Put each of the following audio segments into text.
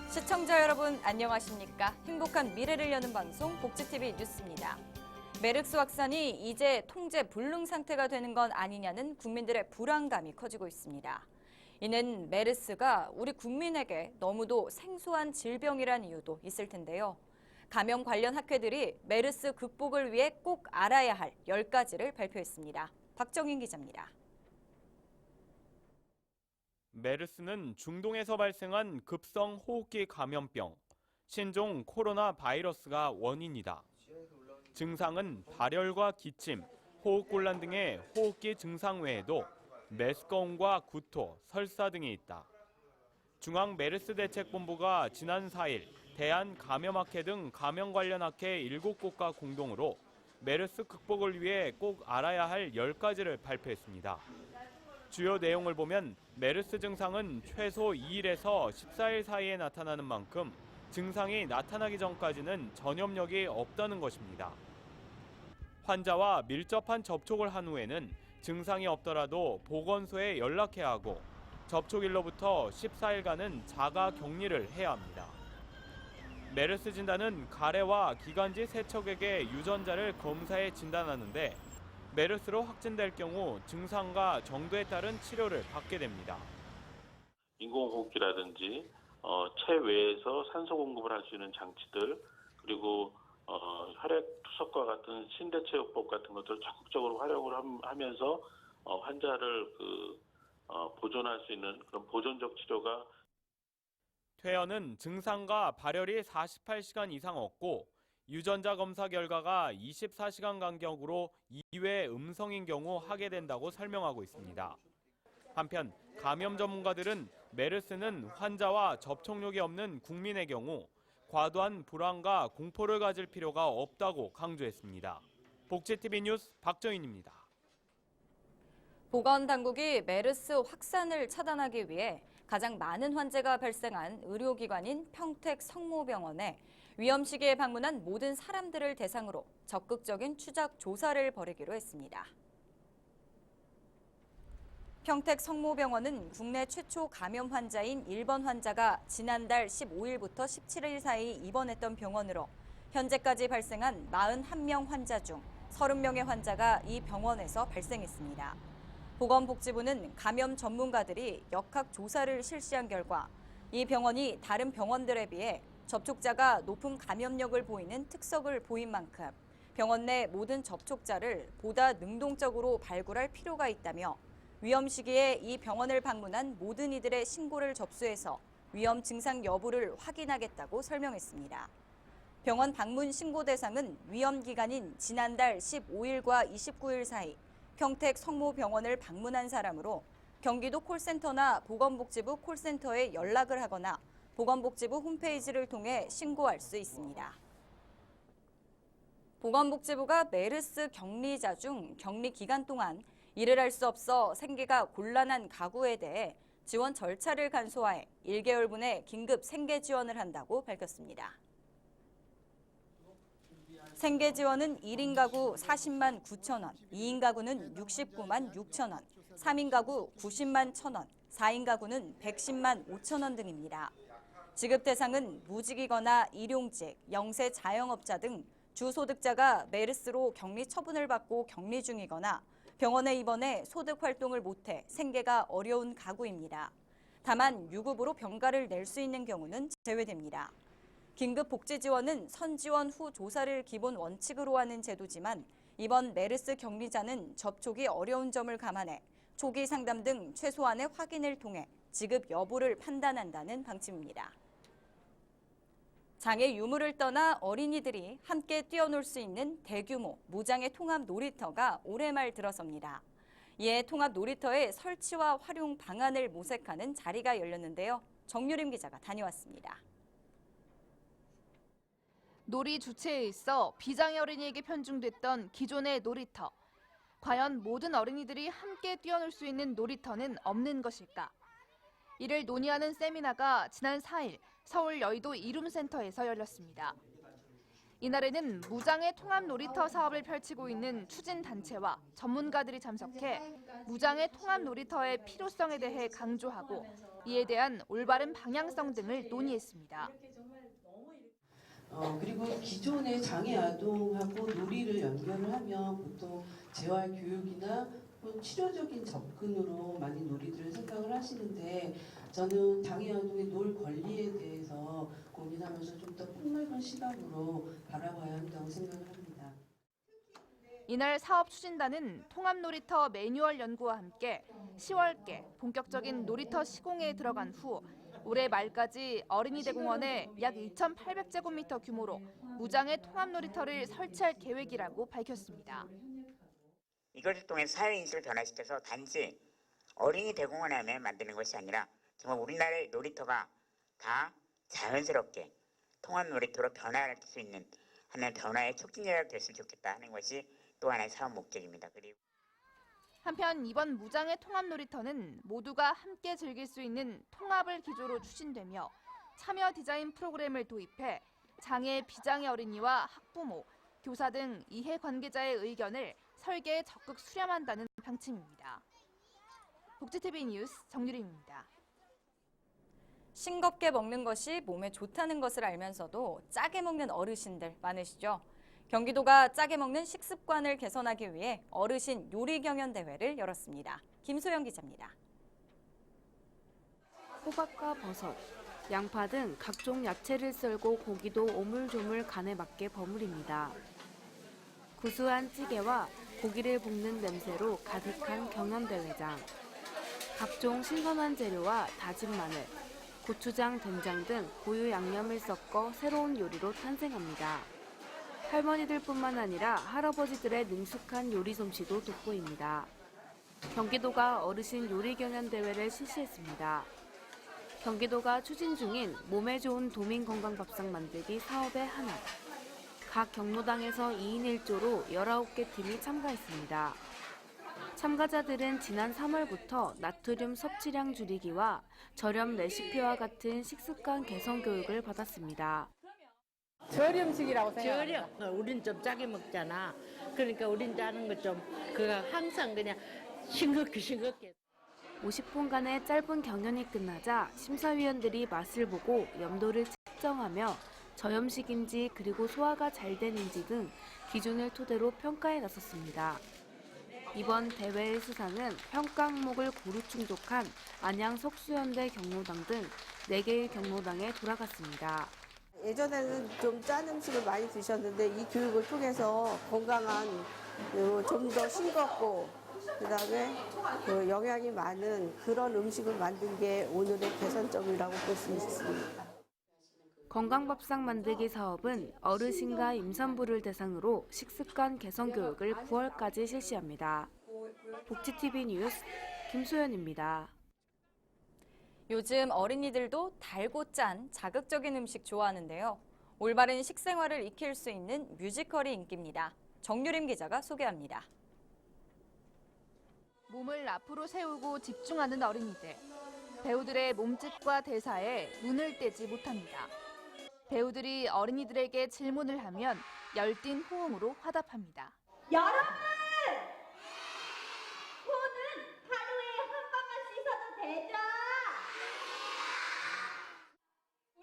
시청자 여러분 안녕하십니까? 행복한 미래를 여는 방송 복지TV 뉴스입니다. 메르스 확산이 이제 통제 불능 상태가 되는 건 아니냐는 국민들의 불안감이 커지고 있습니다. 이는 메르스가 우리 국민에게 너무도 생소한 질병이란 이유도 있을 텐데요. 감염 관련 학회들이 메르스 극복을 위해 꼭 알아야 할 10가지를 발표했습니다. 박정인 기자입니다. 메르스는 중동에서 발생한 급성 호흡기 감염병, 신종 코로나 바이러스가 원인이다. 증상은 발열과 기침, 호흡곤란 등의 호흡기 증상 외에도 메스꺼움과 구토, 설사 등이 있다. 중앙메르스대책본부가 지난 4일 대한감염학회 등 감염 관련 학회 7곳과 공동으로 메르스 극복을 위해 꼭 알아야 할 10가지를 발표했습니다. 주요 내용을 보면 메르스 증상은 최소 2일에서 14일 사이에 나타나는 만큼 증상이 나타나기 전까지는 전염력이 없다는 것입니다. 환자와 밀접한 접촉을 한 후에는 증상이 없더라도 보건소에 연락해야 하고 접촉일로부터 14일간은 자가 격리를 해야 합니다. 메르스 진단은 가래와 기관지 세척액의 유전자를 검사해 진단하는데 메르스로 확진될 경우 증상과 정도에 따른 치료를 받게 됩니다. 인공호흡기라든지 체외에서 산소 공급을 할 수 있는 장치들, 그리고 혈액 투석과 같은 신대체요법 같은 것들을 적극적으로 활용을 하면서 환자를 보존할 수 있는 그런 보존적 치료가. 퇴원은 증상과 발열이 48시간 이상 없고 유전자 검사 결과가 24시간 간격으로 2회 음성인 경우 하게 된다고 설명하고 있습니다. 한편 감염 전문가들은 메르스는 환자와 접촉력이 없는 국민의 경우 과도한 불안과 공포를 가질 필요가 없다고 강조했습니다. 복지TV 뉴스 박정인입니다. 보건당국이 메르스 확산을 차단하기 위해 가장 많은 환자가 발생한 의료기관인 평택 성모병원에 위험 시기에 방문한 모든 사람들을 대상으로 적극적인 추적 조사를 벌이기로 했습니다. 평택 성모병원은 국내 최초 감염 환자인 1번 환자가 지난달 15일부터 17일 사이 입원했던 병원으로 현재까지 발생한 41명 환자 중 30명의 환자가 이 병원에서 발생했습니다. 보건복지부는 감염 전문가들이 역학 조사를 실시한 결과 이 병원이 다른 병원들에 비해 접촉자가 높은 감염력을 보이는 특성을 보인 만큼 병원 내 모든 접촉자를 보다 능동적으로 발굴할 필요가 있다며 위험 시기에 이 병원을 방문한 모든 이들의 신고를 접수해서 위험 증상 여부를 확인하겠다고 설명했습니다. 병원 방문 신고 대상은 위험 기간인 지난달 15일과 29일 사이 평택 성모병원을 방문한 사람으로 경기도 콜센터나 보건복지부 콜센터에 연락을 하거나 보건복지부 홈페이지를 통해 신고할 수 있습니다. 보건복지부가 메르스 격리자 중 격리 기간 동안 일을 할 수 없어 생계가 곤란한 가구에 대해 지원 절차를 간소화해 1개월분의 긴급 생계 지원을 한다고 밝혔습니다. 생계 지원은 1인 가구 40만 9천 원, 2인 가구는 69만 6천 원, 3인 가구 90만 1천 원, 4인 가구는 110만 5천 원 등입니다. 지급 대상은 무직이거나 일용직, 영세 자영업자 등 주소득자가 메르스로 격리 처분을 받고 격리 중이거나 병원에 입원해 소득 활동을 못해 생계가 어려운 가구입니다. 다만 유급으로 병가를 낼 수 있는 경우는 제외됩니다. 긴급 복지 지원은 선지원 후 조사를 기본 원칙으로 하는 제도지만 이번 메르스 격리자는 접촉이 어려운 점을 감안해 초기 상담 등 최소한의 확인을 통해 지급 여부를 판단한다는 방침입니다. 장애 유무를 떠나 어린이들이 함께 뛰어놀 수 있는 대규모 무장애 통합 놀이터가 올해 말 들어섭니다. 이에 통합 놀이터의 설치와 활용 방안을 모색하는 자리가 열렸는데요. 정유림 기자가 다녀왔습니다. 놀이 주체에 있어 비장애 어린이에게 편중됐던 기존의 놀이터. 과연 모든 어린이들이 함께 뛰어놀 수 있는 놀이터는 없는 것일까? 이를 논의하는 세미나가 지난 4일 서울 여의도 이룸센터에서 열렸습니다. 이날에는 무장애 통합 놀이터 사업을 펼치고 있는 추진단체와 전문가들이 참석해 무장애 통합 놀이터의 필요성에 대해 강조하고 이에 대한 올바른 방향성 등을 논의했습니다. 그리고 기존의 장애 아동하고 놀이를 연결을 하면 보통 재활 교육이나 치료적인 접근으로 많이 놀이들을 생각을 하시는데 저는 장애 아동의 놀 권리에 대해서 고민하면서 좀 더 폭넓은 시각으로 바라봐야 한다고 생각을 합니다. 이날 사업 추진단은 통합 놀이터 매뉴얼 연구와 함께 10월께 본격적인 놀이터 시공에 들어간 후 올해 말까지 어린이대공원에 약 2,800제곱미터 규모로 무장의 통합 놀이터를 설치할 계획이라고 밝혔습니다. 이것을 통해 사회인식을 변화시켜서 단지 어린이대공원에 만드는 것이 아니라 정말 우리나라의 놀이터가 다 자연스럽게 통합 놀이터로 변화할 수 있는 하는 변화의 촉진제가 됐으면 좋겠다 하는 것이 또 하나의 사업 목적입니다. 그리고 한편 이번 무장의 통합 놀이터는 모두가 함께 즐길 수 있는 통합을 기조로 추진되며 참여 디자인 프로그램을 도입해 장애, 비장애 어린이와 학부모, 교사 등 이해관계자의 의견을 설계에 적극 수렴한다는 방침입니다. 복지TV 뉴스 정유림입니다. 싱겁게 먹는 것이 몸에 좋다는 것을 알면서도 짜게 먹는 어르신들 많으시죠? 경기도가 짜게 먹는 식습관을 개선하기 위해 어르신 요리 경연 대회를 열었습니다. 김소영 기자입니다. 호박과 버섯, 양파 등 각종 야채를 썰고 고기도 오물조물 간에 맞게 버무립니다. 구수한 찌개와 고기를 볶는 냄새로 가득한 경연대회장. 각종 신선한 재료와 다진 마늘, 고추장, 된장 등 고유 양념을 섞어 새로운 요리로 탄생합니다. 할머니들뿐만 아니라 할아버지들의 능숙한 요리 솜씨도 돋보입니다. 경기도가 어르신 요리 경연 대회를 실시했습니다. 경기도가 추진 중인 몸에 좋은 도민 건강 밥상 만들기 사업의 하나. 각 경로당에서 2인 1조로 19개 팀이 참가했습니다. 참가자들은 지난 3월부터 나트륨 섭취량 줄이기와 저렴 레시피와 같은 식습관 개선 교육을 받았습니다. 저렴식이라고 생각해요. 우린 좀 짜게 먹잖아. 그러니까 우린 짜는 거 좀 항상 그냥 싱겁게. 50분간의 짧은 경연이 끝나자 심사위원들이 맛을 보고 염도를 측정하며 저염식인지 그리고 소화가 잘 되는지 등 기준을 토대로 평가에 나섰습니다. 이번 대회의 수상은 평가 항목을 고루 충족한 안양 석수연대 경로당 등 4개의 경로당에 돌아갔습니다. 예전에는 좀 짠 음식을 많이 드셨는데 이 교육을 통해서 건강한 좀 더 싱겁고 그다음에 영양이 많은 그런 음식을 만든 게 오늘의 개선점이라고 볼 수 있습니다. 건강밥상 만들기 사업은 어르신과 임산부를 대상으로 식습관 개선 교육을 9월까지 실시합니다. 복지TV 뉴스 김소연입니다. 요즘 어린이들도 달고 짠 자극적인 음식 좋아하는데요. 올바른 식생활을 익힐 수 있는 뮤지컬이 인기입니다. 정유림 기자가 소개합니다. 몸을 앞으로 세우고 집중하는 어린이들. 배우들의 몸짓과 대사에 눈을 떼지 못합니다. 배우들이 어린이들에게 질문을 하면 열띤 호응으로 화답합니다. 여러분! 손은 하루에 한 번만 씻어도 되죠?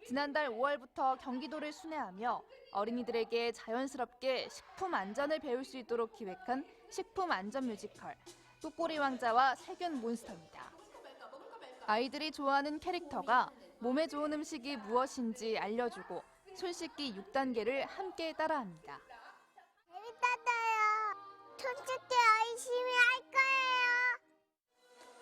지난달 5월부터 경기도를 순회하며 어린이들에게 자연스럽게 식품 안전을 배울 수 있도록 기획한 식품 안전 뮤지컬 꾹꾹이 왕자와 세균 몬스터입니다. 아이들이 좋아하는 캐릭터가 몸에 좋은 음식이 무엇인지 알려주고 손 씻기 6단계를 함께 따라합니다. 재밌었어요. 손 씻기 열심히 할 거예요.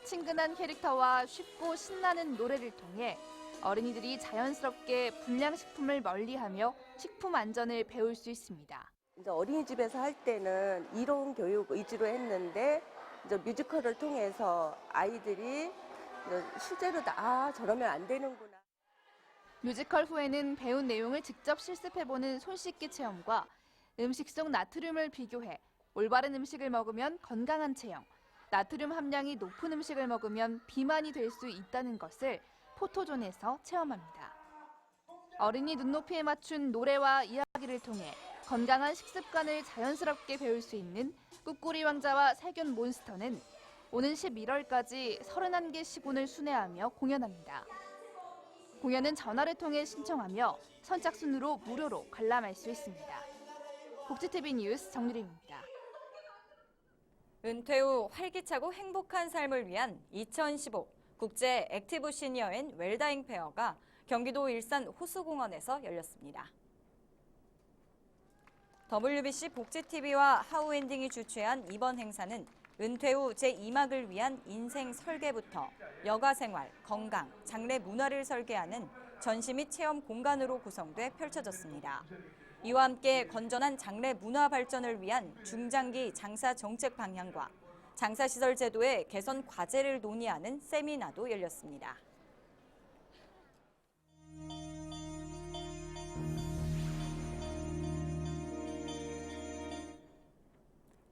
친근한 캐릭터와 쉽고 신나는 노래를 통해 어린이들이 자연스럽게 불량식품을 멀리하며 식품 안전을 배울 수 있습니다. 이제 어린이집에서 할 때는 이론 교육 위주로 했는데 이제 뮤지컬을 통해서 아이들이 실제로 저러면 안 되는구나. 뮤지컬 후에는 배운 내용을 직접 실습해보는 손 씻기 체험과 음식 속 나트륨을 비교해 올바른 음식을 먹으면 건강한 체형, 나트륨 함량이 높은 음식을 먹으면 비만이 될 수 있다는 것을 포토존에서 체험합니다. 어린이 눈높이에 맞춘 노래와 이야기를 통해 건강한 식습관을 자연스럽게 배울 수 있는 꾹꾹이 왕자와 세균 몬스터는 오는 11월까지 31개 시군을 순회하며 공연합니다. 공연은 전화를 통해 신청하며 선착순으로 무료로 관람할 수 있습니다. 복지TV 뉴스 정유림입니다. 은퇴 후 활기차고 행복한 삶을 위한 2015 국제 액티브 시니어 앤 웰다잉 페어가 경기도 일산 호수공원에서 열렸습니다. WBC 복지TV와 하우엔딩이 주최한 이번 행사는 은퇴 후 제2막을 위한 인생 설계부터 여가생활, 건강, 장래 문화를 설계하는 전시 및 체험 공간으로 구성돼 펼쳐졌습니다. 이와 함께 건전한 장래 문화 발전을 위한 중장기 장사 정책 방향과 장사시설 제도의 개선 과제를 논의하는 세미나도 열렸습니다.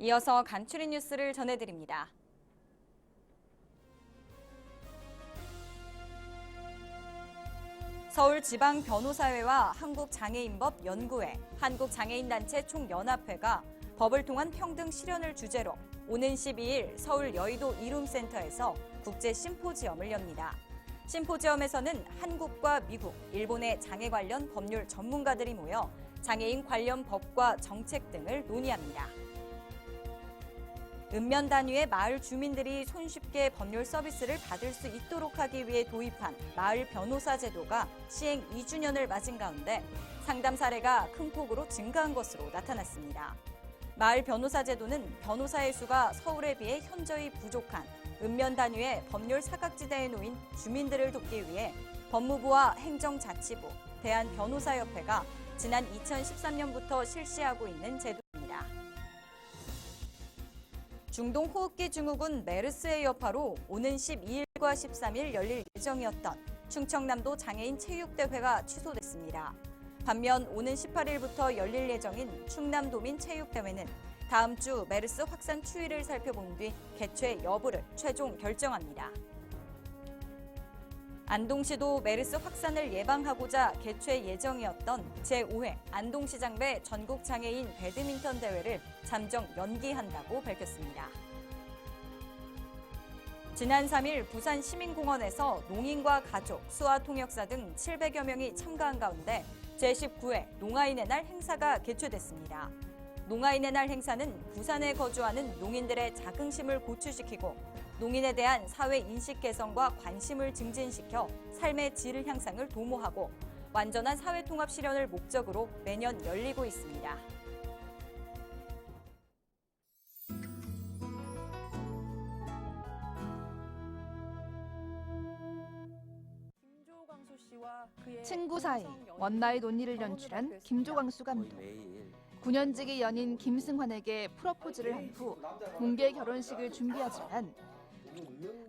이어서 간추린 뉴스를 전해드립니다. 서울지방변호사회와 한국장애인법연구회, 한국장애인단체 총연합회가 법을 통한 평등 실현을 주제로 오는 12일 서울 여의도 이룸센터에서 국제 심포지엄을 엽니다. 심포지엄에서는 한국과 미국, 일본의 장애 관련 법률 전문가들이 모여 장애인 관련 법과 정책 등을 논의합니다. 읍면 단위의 마을 주민들이 손쉽게 법률 서비스를 받을 수 있도록 하기 위해 도입한 마을 변호사 제도가 시행 2주년을 맞은 가운데 상담 사례가 큰 폭으로 증가한 것으로 나타났습니다. 마을 변호사 제도는 변호사의 수가 서울에 비해 현저히 부족한 읍면 단위의 법률 사각지대에 놓인 주민들을 돕기 위해 법무부와 행정자치부, 대한변호사협회가 지난 2013년부터 실시하고 있는 제도입니다. 중동 호흡기 증후군 메르스의 여파로 오는 12일과 13일 열릴 예정이었던 충청남도 장애인 체육대회가 취소됐습니다. 반면 오는 18일부터 열릴 예정인 충남도민 체육대회는 다음 주 메르스 확산 추이를 살펴본 뒤 개최 여부를 최종 결정합니다. 안동시도 메르스 확산을 예방하고자 개최 예정이었던 제5회 안동시장배 전국장애인 배드민턴 대회를 잠정 연기한다고 밝혔습니다. 지난 3일 부산시민공원에서 농인과 가족, 수화통역사 등 700여 명이 참가한 가운데 제19회 농아인의 날 행사가 개최됐습니다. 농아인의 날 행사는 부산에 거주하는 농인들의 자긍심을 고취시키고 농인에 대한 사회 인식 개선과 관심을 증진시켜 삶의 질 향상을 도모하고 완전한 사회 통합 실현을 목적으로 매년 열리고 있습니다. 친구 사이 원나잇 논의를 연출한 김조광수 감독. 9년지기 연인 김승환에게 프로포즈를 한 후 공개 결혼식을 준비하지만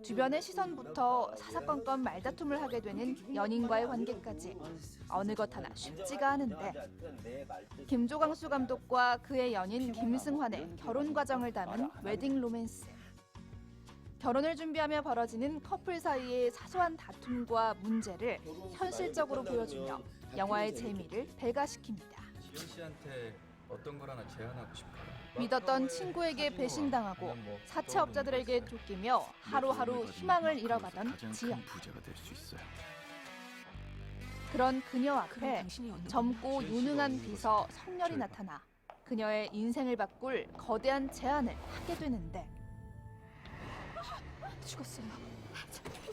주변의 시선부터 사사건건 말다툼을 하게 되는 연인과의 관계까지 어느 것 하나 쉽지가 않은데 김조광수 감독과 그의 연인 김승환의 결혼 과정을 담은 웨딩 로맨스. 결혼을 준비하며 벌어지는 커플 사이의 사소한 다툼과 문제를 현실적으로 보여주며 영화의 재미를 배가시킵니다. 지현 씨한테 어떤 걸 하나 제안하고 싶어요. 믿었던 친구에게 배신당하고 사채업자들에게 쫓기며 하루하루 희망을 잃어가던 지연. 그런 그녀 앞에 젊고 유능한 비서 성렬이 나타나 그녀의 인생을 바꿀 거대한 제안을 하게 되는데 죽었어요.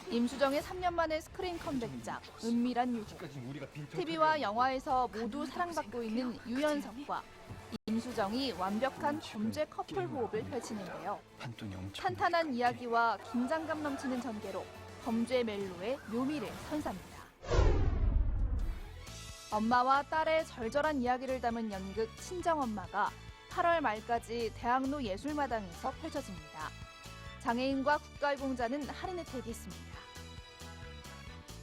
임수정의 3년 만의 스크린 컴백작 은밀한 유혹. TV와 영화에서 모두 사랑받고 있는 유연석과 임수정이 완벽한 범죄 커플 호흡을 펼치는데요. 탄탄한 이야기와 긴장감 넘치는 전개로 범죄 멜로의 묘미를 선사합니다. 엄마와 딸의 절절한 이야기를 담은 연극 친정엄마가 8월 말까지 대학로 예술마당에서 펼쳐집니다. 장애인과 국가유공자는 할인 혜택이 있습니다.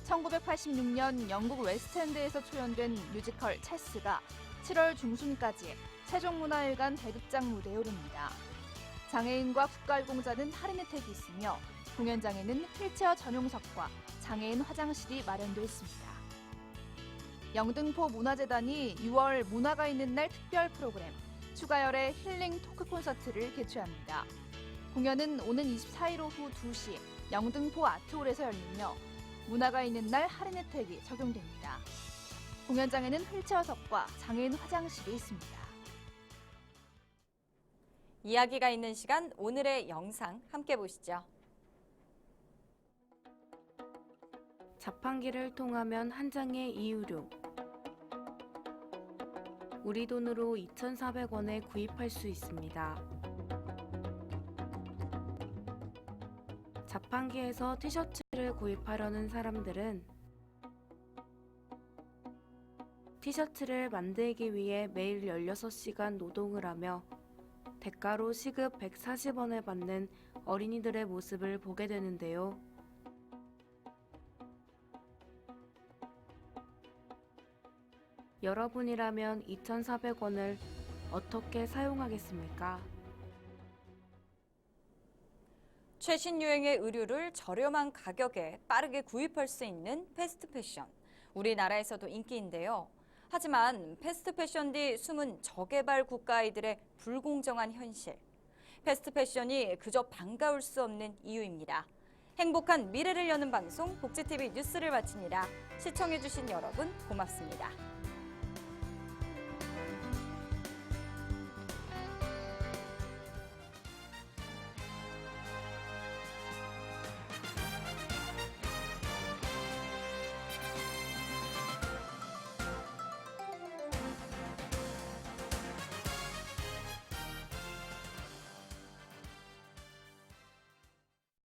1986년 영국 웨스트엔드에서 초연된 뮤지컬 체스가 7월 중순까지 세종문화회관 대극장 무대에 오릅니다. 장애인과 국가유공자는 할인 혜택이 있으며 공연장에는 휠체어 전용석과 장애인 화장실이 마련되어 있습니다. 영등포 문화재단이 6월 문화가 있는 날 특별 프로그램 추가열의 힐링 토크 콘서트를 개최합니다. 공연은 오는 24일 오후 2시 영등포 아트홀에서 열리며 문화가 있는 날 할인 혜택이 적용됩니다. 공연장에는 휠체어석과 장애인 화장실이 있습니다. 이야기가 있는 시간, 오늘의 영상 함께 보시죠. 자판기를 통하면 한 장의 이유료. 우리 돈으로 2,400원에 구입할 수 있습니다. 자판기에서 티셔츠를 구입하려는 사람들은 티셔츠를 만들기 위해 매일 16시간 노동을 하며 대가로 시급 140원을 받는 어린이들의 모습을 보게 되는데요. 여러분이라면 2,400원을 어떻게 사용하겠습니까? 최신 유행의 의류를 저렴한 가격에 빠르게 구입할 수 있는 패스트 패션. 우리나라에서도 인기인데요. 하지만 패스트 패션 뒤 숨은 저개발 국가 아이들의 불공정한 현실. 패스트 패션이 그저 반가울 수 없는 이유입니다. 행복한 미래를 여는 방송 복지TV 뉴스를 마칩니다. 시청해주신 여러분 고맙습니다.